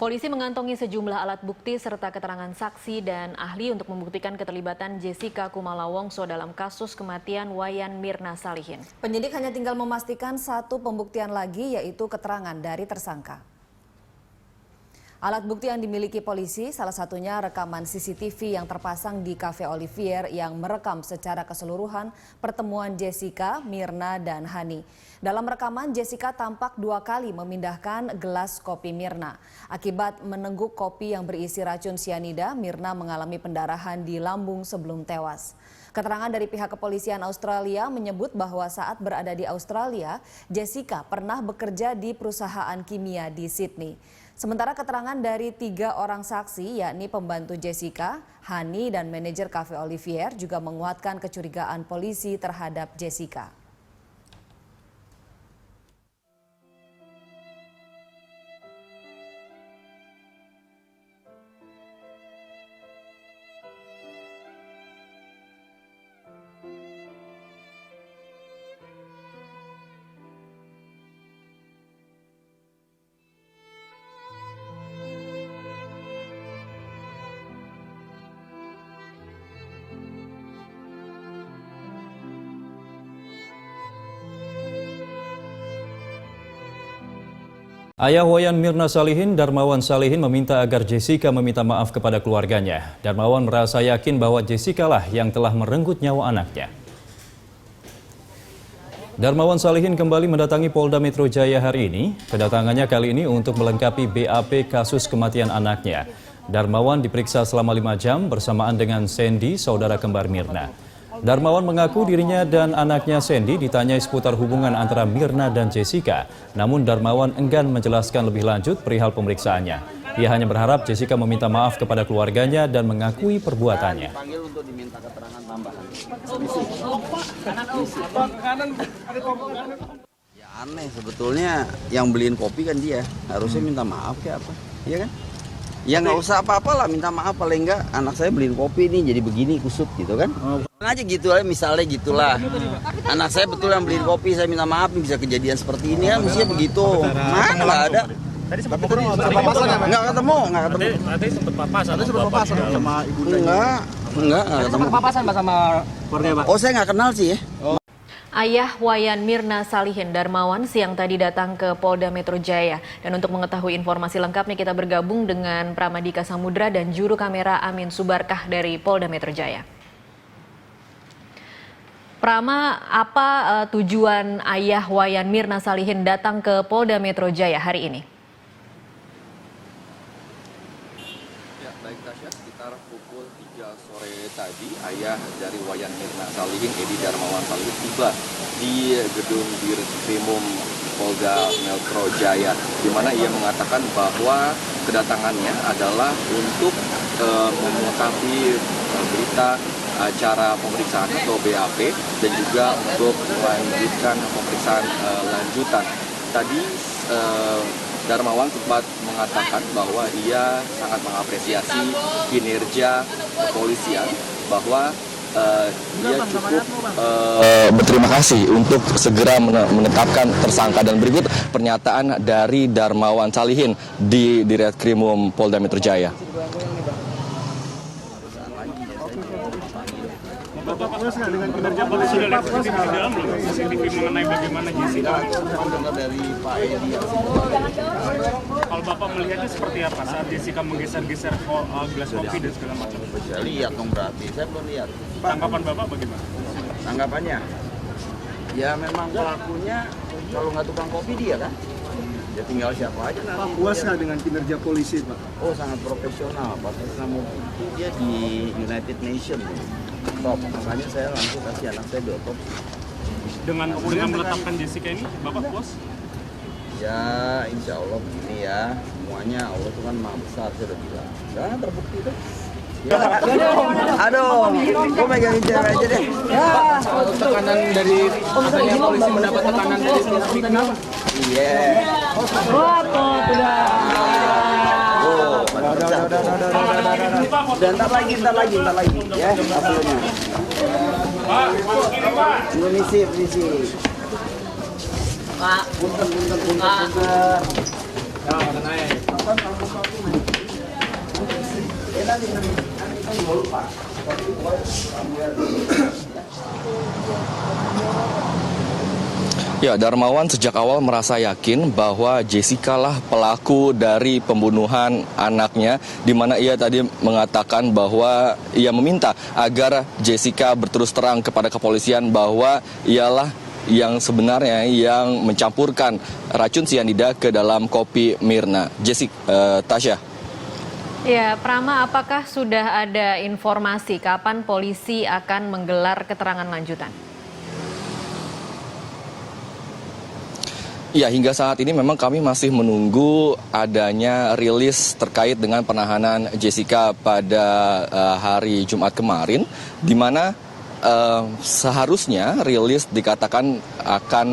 Polisi mengantongi sejumlah alat bukti serta keterangan saksi dan ahli untuk membuktikan keterlibatan Jessica Kumala Wongso dalam kasus kematian Wayan Mirna Salihin. Penyidik hanya tinggal memastikan satu pembuktian lagi, yaitu keterangan dari tersangka. Alat bukti yang dimiliki polisi salah satunya rekaman CCTV yang terpasang di Cafe Olivier yang merekam secara keseluruhan pertemuan Jessica, Mirna, dan Hani. Dalam rekaman, Jessica tampak 2 kali memindahkan gelas kopi Mirna. Akibat menengguk kopi yang berisi racun sianida, Mirna mengalami pendarahan di lambung sebelum tewas. Keterangan dari pihak kepolisian Australia menyebut bahwa saat berada di Australia, Jessica pernah bekerja di perusahaan kimia di Sydney. Sementara keterangan dari 3 orang saksi, yakni pembantu Jessica, Hani, dan manajer Cafe Olivier juga menguatkan kecurigaan polisi terhadap Jessica. Ayah Wayan Mirna Salihin, Darmawan Salihin, meminta agar Jessica meminta maaf kepada keluarganya. Darmawan merasa yakin bahwa Jessica lah yang telah merenggut nyawa anaknya. Darmawan Salihin kembali mendatangi Polda Metro Jaya hari ini. Kedatangannya kali ini untuk melengkapi BAP kasus kematian anaknya. Darmawan diperiksa selama 5 jam bersamaan dengan Sandy, saudara kembar Mirna. Darmawan mengaku dirinya dan anaknya Sandy ditanyai seputar hubungan antara Mirna dan Jessica. Namun Darmawan enggan menjelaskan lebih lanjut perihal pemeriksaannya. Ia hanya berharap Jessica meminta maaf kepada keluarganya dan mengakui perbuatannya. Ya aneh sebetulnya, yang beliin kopi kan dia, harusnya minta maaf kayak apa, iya kan? Ya nggak usah apa-apa lah, minta maaf paling enggak anak saya beliin kopi nih jadi begini kusut gitu kan. Aja gitu lah, misalnya gitulah. Anak saya betul yang beliin kopi, saya minta maaf bisa kejadian seperti ini kan, mestinya begitu. Mana nggak ada. Tadi sempat ketemu nggak ketemu. Tadi sempat papasan sama ibu. Enggak ketemu. Sempat papasan sama keluarga, Pak. Oh, saya nggak kenal sih ya. Ayah Wayan Mirna Salihin, Darmawan, siang tadi datang ke Polda Metro Jaya. Dan untuk mengetahui informasi lengkapnya kita bergabung dengan Pramadika Samudra dan juru kamera Amin Subarkah dari Polda Metro Jaya. Prama, apa tujuan ayah Wayan Mirna Salihin datang ke Polda Metro Jaya hari ini? Ya, baik Tasya, sekitar pukul 3 sore tadi, ayah dari Wayan Mirna Salihin, Edi Darmawan Salihin, tiba di gedung Direskrimum Polda Metro Jaya, di mana ia mengatakan bahwa kedatangannya adalah untuk mengungkapi berita acara pemeriksaan atau BAP dan juga untuk melanjutkan pemeriksaan lanjutan. Tadi Darmawan sempat mengatakan bahwa ia sangat mengapresiasi kinerja kepolisian, bahwa dia cukup berterima kasih untuk segera menetapkan tersangka. Dan berikut pernyataan dari Darmawan Salihin di Direskrimum Polda Metro Jaya. Bapak puas nggak dengan kinerja polisi? Sudah lihat CCTV di dalam belum? CCTV mengenai bagaimana Jessica? Dari Pak Edi. Kalau Bapak melihatnya seperti apa saat Jessica menggeser-geser gelas kopi dan segala macam? Saya lihat dong berarti, saya belum lihat. Tanggapan Bapak bagaimana? Tanggapannya? Ya memang pelakunya kalau nggak tukang kopi dia kan? Ya tinggal siapa aja nanti. Pak, puas nggak dengan kinerja polisi, Pak? Oh, sangat profesional. Pak Krisna itu dia di United Nations. Top, makanya saya langsung kasih anak saya diotopsi. Dengan menetapkan Jessica ini, Bapak puas? Ya, insya Allah begini ya. Semuanya Allah itu kan maha besar, saya udah bilang. Nah, terbukti tuh. Ya. Aduh, gue megangin cewek aja deh. Ya. Tekanan dari katanya polisi mendapat tekanan dari pihak kenapa? Iya. Udah, ntar lagi. Ya, hasilnya. Permisi. Pak, punten. Ya, naik. Ya, Darmawan sejak awal merasa yakin bahwa Jessica lah pelaku dari pembunuhan anaknya, di mana ia tadi mengatakan bahwa ia meminta agar Jessica berterus terang kepada kepolisian bahwa ialah yang sebenarnya yang mencampurkan racun sianida ke dalam kopi Mirna. Tasya. Ya, Prama, apakah sudah ada informasi kapan polisi akan menggelar keterangan lanjutan? Ya, hingga saat ini memang kami masih menunggu adanya rilis terkait dengan penahanan Jessica pada hari Jumat kemarin, di mana seharusnya rilis dikatakan akan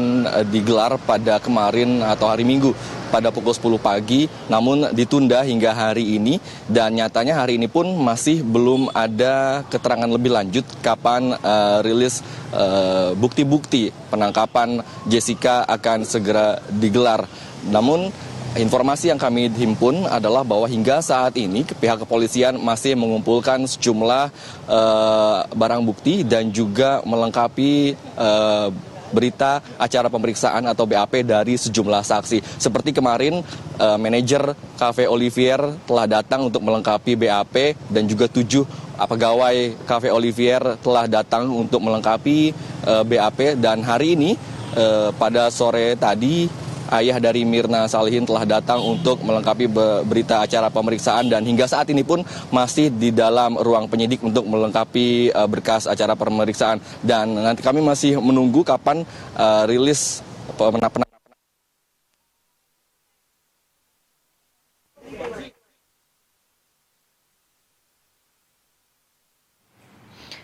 digelar pada kemarin atau hari Minggu pada pukul 10 pagi, namun ditunda hingga hari ini, dan nyatanya hari ini pun masih belum ada keterangan lebih lanjut kapan rilis bukti-bukti penangkapan Jessica akan segera digelar. Namun informasi yang kami himpun adalah bahwa hingga saat ini pihak kepolisian masih mengumpulkan sejumlah barang bukti dan juga melengkapi berita acara pemeriksaan atau BAP dari sejumlah saksi. Seperti kemarin manajer Cafe Olivier telah datang untuk melengkapi BAP, dan juga 7 pegawai Cafe Olivier telah datang untuk melengkapi BAP, dan hari ini pada sore tadi ayah dari Mirna Salihin telah datang untuk melengkapi berita acara pemeriksaan, dan hingga saat ini pun masih di dalam ruang penyidik untuk melengkapi berkas acara pemeriksaan, dan nanti kami masih menunggu kapan rilis penangkapan.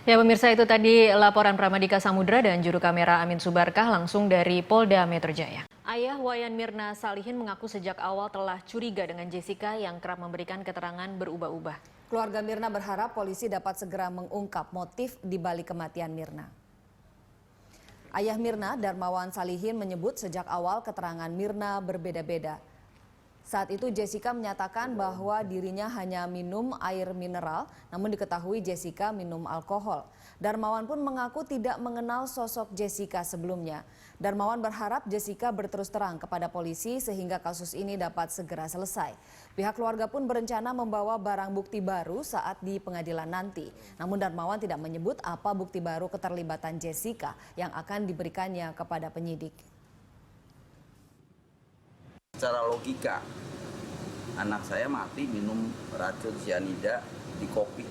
Ya, pemirsa, itu tadi laporan Pramadika Samudra dan juru kamera Amin Subarkah langsung dari Polda Metro Jaya. Ayah Wayan Mirna Salihin mengaku sejak awal telah curiga dengan Jessica yang kerap memberikan keterangan berubah-ubah. Keluarga Mirna berharap polisi dapat segera mengungkap motif di balik kematian Mirna. Ayah Mirna, Darmawan Salihin, menyebut sejak awal keterangan Mirna berbeda-beda. Saat itu Jessica menyatakan bahwa dirinya hanya minum air mineral, namun diketahui Jessica minum alkohol. Darmawan pun mengaku tidak mengenal sosok Jessica sebelumnya. Darmawan berharap Jessica berterus terang kepada polisi sehingga kasus ini dapat segera selesai. Pihak keluarga pun berencana membawa barang bukti baru saat di pengadilan nanti. Namun Darmawan tidak menyebut apa bukti baru keterlibatan Jessica yang akan diberikannya kepada penyidik. Secara logika, anak saya mati minum racun sianida di kopi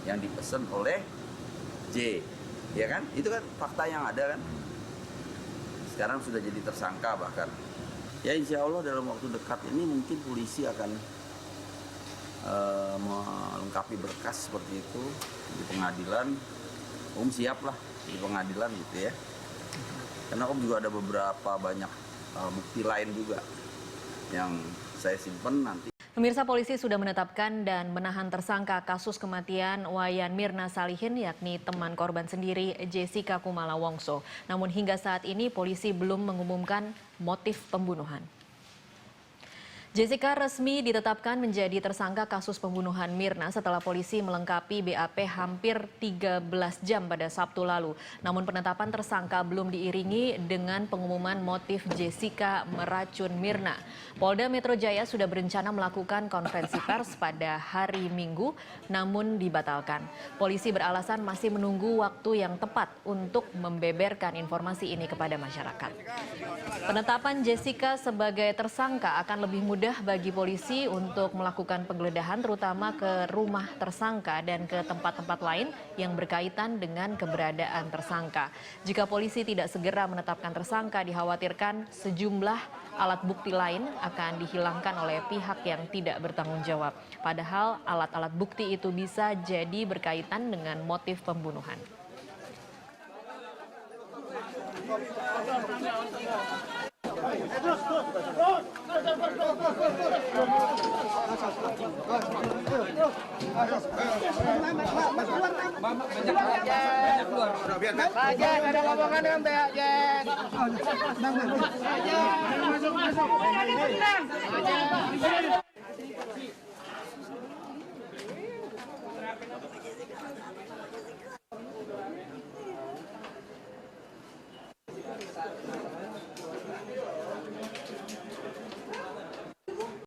yang dipesan oleh J, ya kan? Itu kan fakta yang ada kan. Sekarang sudah jadi tersangka bahkan. Ya, insya Allah dalam waktu dekat ini mungkin polisi akan melengkapi berkas seperti itu di pengadilan. Om siap lah di pengadilan gitu ya. Karena Om juga ada beberapa banyak bukti lain juga yang saya simpen nanti. Pemirsa, polisi sudah menetapkan dan menahan tersangka kasus kematian Wayan Mirna Salihin, yakni teman korban sendiri Jessica Kumala Wongso. Namun hingga saat ini polisi belum mengumumkan motif pembunuhan. Jessica resmi ditetapkan menjadi tersangka kasus pembunuhan Mirna setelah polisi melengkapi BAP hampir 13 jam pada Sabtu lalu. Namun penetapan tersangka belum diiringi dengan pengumuman motif Jessica meracun Mirna. Polda Metro Jaya sudah berencana melakukan konferensi pers pada hari Minggu, namun dibatalkan. Polisi beralasan masih menunggu waktu yang tepat untuk membeberkan informasi ini kepada masyarakat. Penetapan Jessica sebagai tersangka akan lebih mudah bagi polisi untuk melakukan penggeledahan terutama ke rumah tersangka dan ke tempat-tempat lain yang berkaitan dengan keberadaan tersangka. Jika polisi tidak segera menetapkan tersangka, dikhawatirkan sejumlah alat bukti lain akan dihilangkan oleh pihak yang tidak bertanggung jawab. Padahal alat-alat bukti itu bisa jadi berkaitan dengan motif pembunuhan. Bapak ke Jessica.